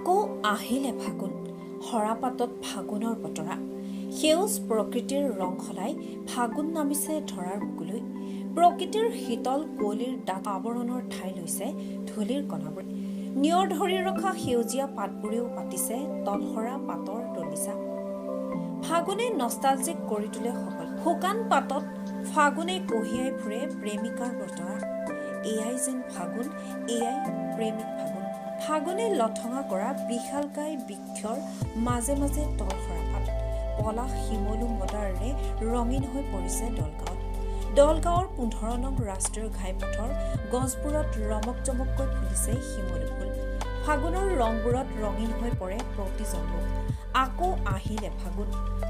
আকৌ আহিলে ফাগুন হৰাপাতত ফাগুনৰ বতৰা সেউজ প্ৰকৃতিৰ ৰং সলাই ফাগুন নামিছে ধৰাৰ বুকুলৈ প্ৰকৃতিৰ শীতল কুঁৱলীৰ ডাঠ আৱৰণৰ ঠাই লৈছে ধূলিৰ কণাবোৰে নিয়ৰ ধৰি ৰখা সেউজীয়া পাতবোৰেও পাতিছে তলসৰা পাতৰ দলিচা ফাগুনে নষ্টালজিক কৰি তোলে সকল শুকান পাতত ফাগুনে কঢ়িয়াই ফুৰে প্ৰেমিকাৰ বতৰা এয়াই যেন ফাগুন এয়াই প্ৰেমিক ফাগুন ফাগুনে লঠঙা কৰা বিশালকায় বৃক্ষৰ মাজে মাজে তলসৰা পাত পলাশ শিমলু মদাৰেৰে ৰঙীন হৈ পৰিছে দলগাঁৱৰ 15 নং ৰাষ্ট্ৰীয় ঘাইপথৰ গছবোৰত ৰমক জমককৈ ফুলিছে শিমলু ফুল ফাগুনৰ ৰংবোৰত ৰঙীন হৈ পৰে প্ৰতিজন লোক আকৌ আহিলে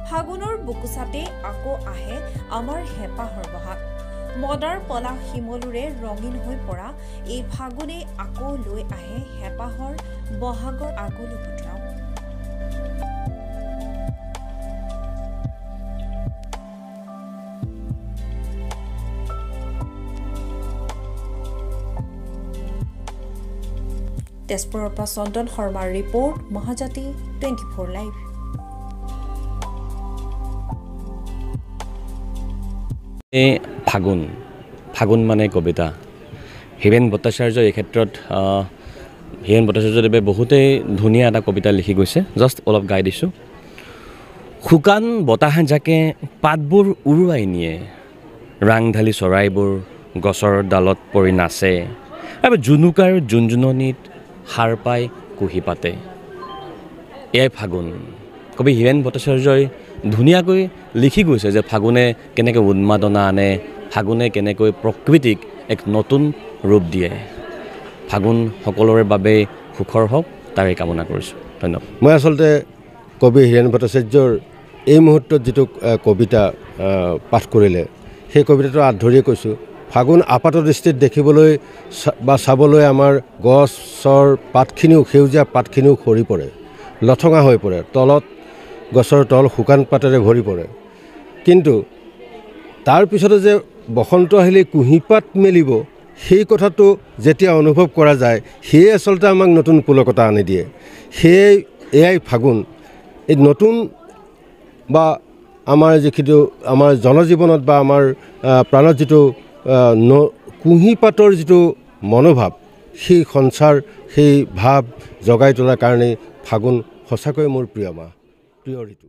ফাগুনৰ বুকুচাতে আকৌ আহে আমাৰ হেঁপাহৰ বহাগ মদাৰ পলাশ শিমলুৰে ৰঙীন হৈ পৰা এই ফাগুনে আকৌ লৈ আহে হেঁপাহৰ বহাগৰ আগলি পুতৰাও তেজপুৰৰ পৰা চন্দন শৰ্মাৰ ৰিপৰ্ট মহাজাতি 24 লাইভ ফাগুন মানে কবিতা হীৰেণ ভট্টাচাৰ্য এই ক্ষেত্ৰত হীৰেণ ভট্টাচাৰ্যদেৱে বহুতেই ধুনীয়া এটা কবিতা লিখি গৈছে জাষ্ট অলপ গাই দিছোঁ শুকান বতাহ জাকে পাতবোৰ উৰুৱাই নিয়ে ৰাংঢালী চৰাইবোৰ গছৰ ডালত পৰি নাচে আৰু জুনুকাৰ জুনজুননিত সাৰ পাই কুহি পাতে এয়াই ফাগুন কবি হীৰেণ ভট্টাচাৰ্যই ধুনীয়াকৈ লিখি গৈছে যে ফাগুনে কেনেকৈ উন্মাদনা আনে ফাগুনে কেনেকৈ প্ৰকৃতিক এক নতুন ৰূপ দিয়ে ফাগুন সকলোৰে বাবে সুখৰ হওক তাৰে কামনা কৰিছোঁ ধন্যবাদ মই আচলতে কবি হীৰেণ ভট্টাচাৰ্যৰ এই মুহূৰ্তত যিটো কবিতা পাঠ কৰিলে সেই কবিতাটো আধৰিয়ে কৈছোঁ ফাগুন আপাত দৃষ্টিত দেখিবলৈ বা চাবলৈ আমাৰ গছৰ পাতখিনিও সেউজীয়া পাতখিনিও সৰি পৰে লঠঙা হৈ পৰে তলত গছৰ তল শুকান পাতেৰে ভৰি পৰে কিন্তু তাৰ পিছতে যে বসন্ত আহিলে কুঁহিপাত মেলিব সেই কথাটো যেতিয়া অনুভৱ কৰা যায় সেয়ে আচলতে আমাক নতুন পুলকতা আনি দিয়ে এয়াই ফাগুন এই নতুন বা আমাৰ যিটো আমাৰ জনজীৱনত বা আমাৰ প্ৰাণত যিটো কুঁহিপাতৰ যিটো মনোভাৱ সেই সঞ্চাৰ সেই ভাৱ জগাই তোলাৰ কাৰণে ফাগুন সঁচাকৈ মোৰ প্ৰিয় ঋতু